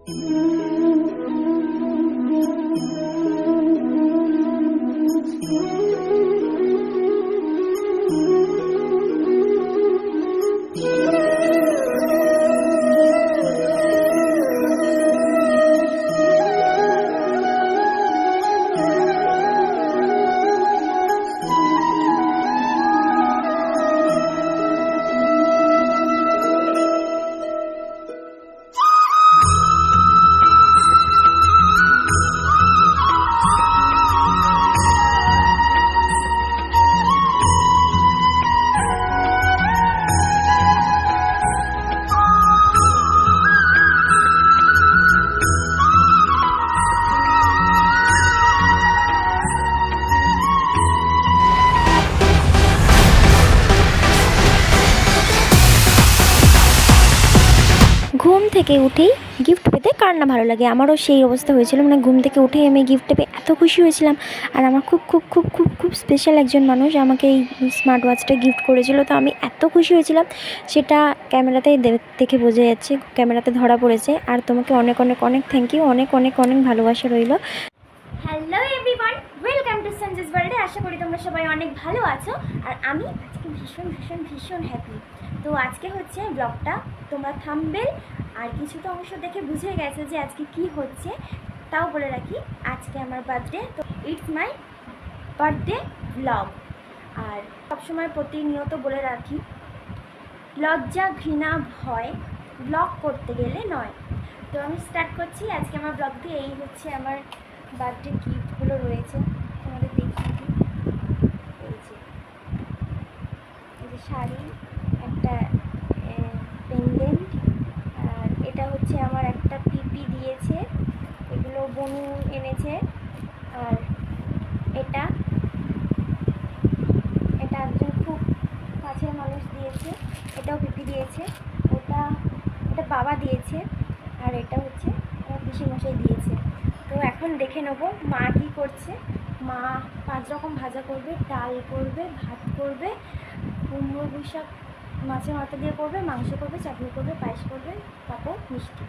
ঘুম থেকে উঠেই গিফট পেতে কার না ভালো লাগে, আমারও সেই অবস্থা হয়েছিল। মানে ঘুম থেকে উঠেই আমি গিফট পেয়ে এত খুশি হয়েছিলাম। আর আমার খুব খুব খুব খুব খুব স্পেশাল একজন মানুষ আমাকে এই স্মার্ট ওয়াচটা গিফট করেছিল। তো আমি এত খুশি হয়েছিলাম, সেটা ক্যামেরাতেই দেখে বোঝা যাচ্ছে, ক্যামেরাতে ধরা পড়েছে। আর তোমাকে অনেক অনেক অনেক থ্যাংক ইউ, অনেক অনেক অনেক ভালোবাসা রইল। হ্যালো এভরিওয়ান, ওয়েলকাম টু সঞ্জিস ওয়ার্ল্ডে। আশা করি তোমরা সবাই অনেক ভালো আছো। আর আমি আজকে ভীষণ ভীষণ ভীষণ হ্যাপি। তো আজকে হচ্ছে ব্লগটা, তোমরা থাম্বনেল আর কিছুটা অংশ দেখে বুঝে গেছে যে আজকে কি হচ্ছে। তাও বলে রাখি, আজকে আমার বার্থডে, তো ইটস মাই বার্থডে ব্লগ। আর সবসময় প্রতিনিয়ত বলে রাখি, লজ্জা ঘৃণা ভয় ব্লগ করতে গেলে নয়। তো আমি স্টার্ট করছি আজকে আমার ব্লগ দিয়ে। এই হচ্ছে আমার বার্থডে গিফটগুলো রয়েছে, তোমাদের দেখিয়ে দিই। এই যে শাড়ি, একটা পেন্ডেন্ট, আর এটা হচ্ছে আমার একটা পিপি দিয়েছে, এগুলো বনু এনেছে। আর এটা একজন খুব কাছের মানুষ দিয়েছে, এটাও পিপি দিয়েছে। এটা বাবা দিয়েছে। আর এটা হচ্ছে আমার পিসিমশাই দিয়েছে। তো এখন দেখে নেবো মা কী করছে। মা 5 রকম ভাজা করবে, ডাল করবে, ভাত করবে, কুমড়ো পুঁইশাক মাছের মাথা দিয়ে করবে, মাংস করবে, চাটনি করবে, পায়েস করবে, পাঁপড়, মিষ্টি।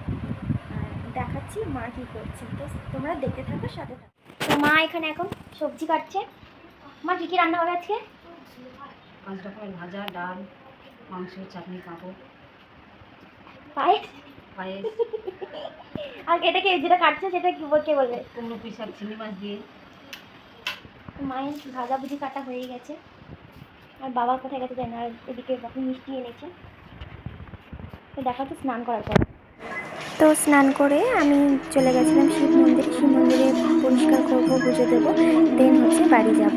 আর দেখাচ্ছি মা কী করছে, তো তোমরা দেখতে থাকো, সাথে থাকো। তো মা এখানে এখন সবজি কাটছে। মা কী কী রান্না হবে আজকে? 5 রকমের ভাজা, ডাল, মাংস, চাটনি, পাঁপড়, পায়েস। আর এটা কি যেটা কাটছে সেটা কি কে বলবে? কুমড়ো পুঁইশাক চিংড়ি মাছ দিয়ে। মায়ের ভাজাভুজি কাটা হয়ে গেছে। আর বাবা কোথায় গেছে জানি না। আর এদিকে বাপু মিষ্টি এনেছে। তো দেখা তো স্নান করার পর। তো স্নান করে আমি চলে গেছিলাম শিব মন্দিরে। শিব মন্দিরে পরিষ্কার করবো, পুজো দেবো, দেন হচ্ছে বাড়ি যাব।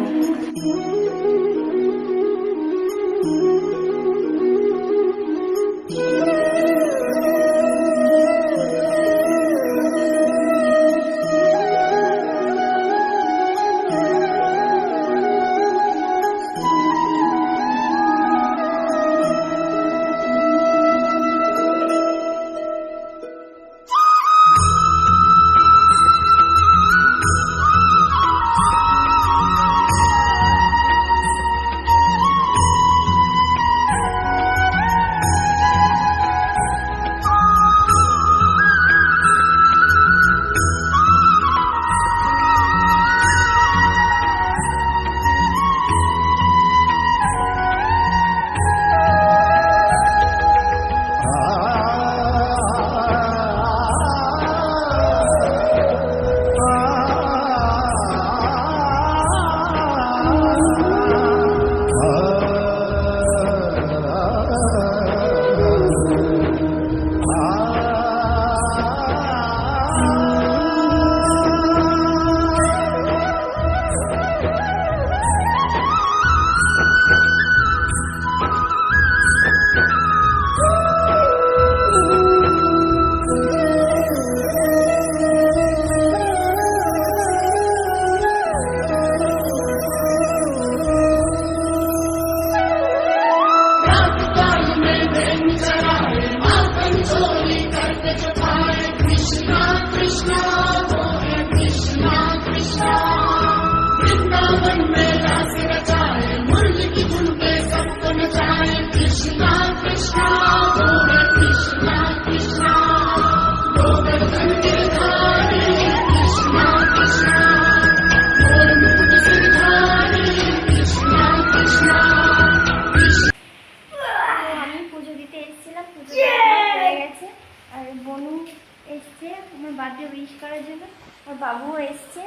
আমার বার্থডে উইশ করার জন্য। আর বাবুও এসছে,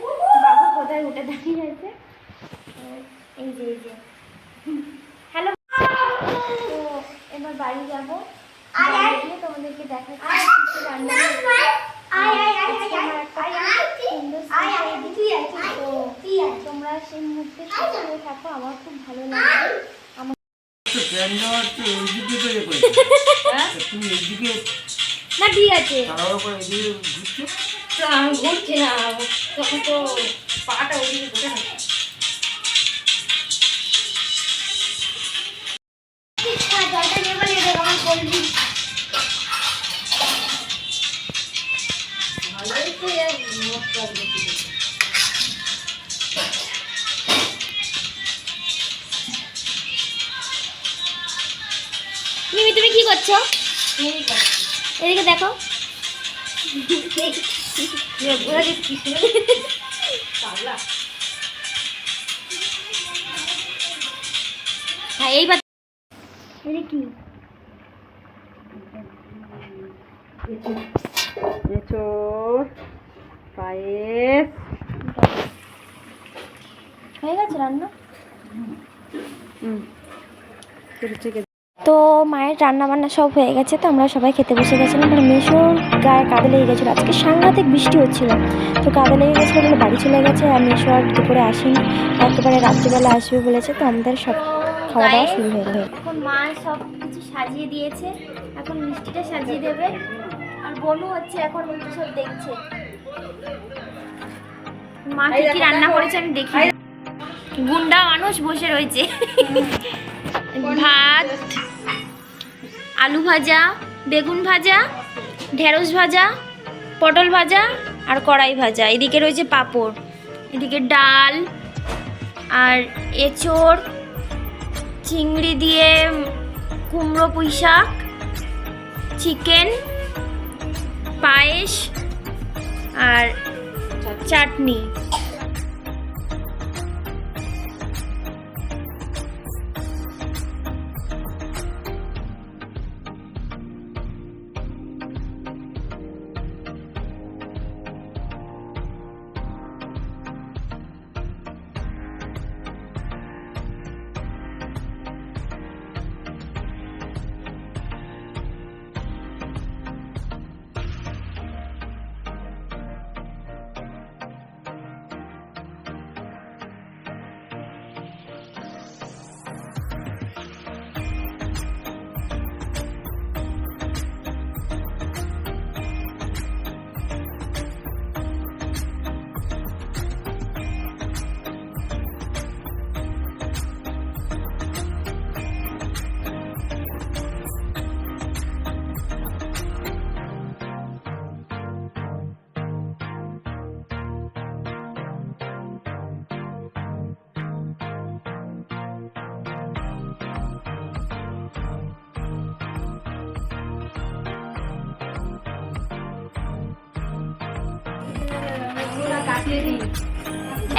বাবু কোথায় উঠে দাঁড়িয়ে আছে, এই যে এই যে হ্যালো। তো এবার বাড়ি যাবো, বাড়ি গিয়ে তোমাদেরকে দেখাচ্ছি কিছু রান্না হয়েছে। আজকে আমার একটা সুন্দর special দিন। তো তোমরা সেই মুহূর্তে সাথে থাকো, আমার খুব ভালো লাগবে। না ঠিক আছে, আমি ঘুরছি না, তখন তো পাটা ওদিকে ধরে না। জলটা নিয়ে বলে এটা আমার বলবি। ভালোই তো মশলা দিয়েছি। মিমি তুমি কি করছো? ঠিক আছে, এদিকে দেখো। ঘুরে দিচ্ছি পাগলা। হ্যাঁ এইবার এটা কি? এঁচোড় পায়েস হয়ে গেছে রান্না। থেকে তো মায়ের রান্না বান্না সব হয়ে গেছে, তো আমরা সবাই খেতে বসে গেছিলাম। মানে মেশোর গায়ে কাদা লেগে গেছিলো, আজকে সাংঘাতিক বৃষ্টি হচ্ছিল, তো কাদা লেগে গেছিলো বলে বাড়ি চলে গেছে। আর মেশো আর দুপুরে আসেনি, একেবারে রাত্রিবেলা আসবে বলেছে। তো আমাদের সব খাওয়া দাওয়া শুরু হয়ে গেছে। এখন মা সব কিছু সাজিয়ে দিয়েছে, এখন মিষ্টিটা সাজিয়ে দেবে। আর বনু হচ্ছে এখন একটু সব দেখছে মা কি কি রান্না করেছে আমি দেখি। গুন্ডা মানুষ বসে রয়েছে। ভাত, আলু ভাজা, বেগুন ভাজা, ঢেঁড়স ভাজা, পটল ভাজা আর কড়াই ভাজা। এদিকে রয়েছে পাঁপড়, এদিকে ডাল আর এঁচোড়, চিংড়ি দিয়ে কুমড়ো পুঁই শাক, চিকেন, পায়েস আর চাটনি।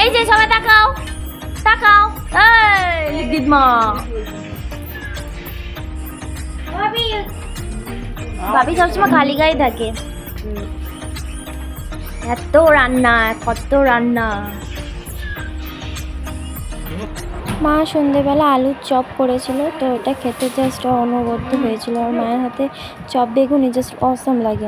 এই যে সবাই তাকাও তাকাও, এই দিদমা ভাবি, ভাবি সবসময় খালি গায়ে থাকে। এত রান্না, কত রান্না। মা সন্ধেবেলা আলুর চপ করেছিল, তো ওটা খেতে জাস্ট অনবদ্য হয়েছিল। আর মায়ের হাতে চপ বেগুনি জাস্ট অসম লাগে।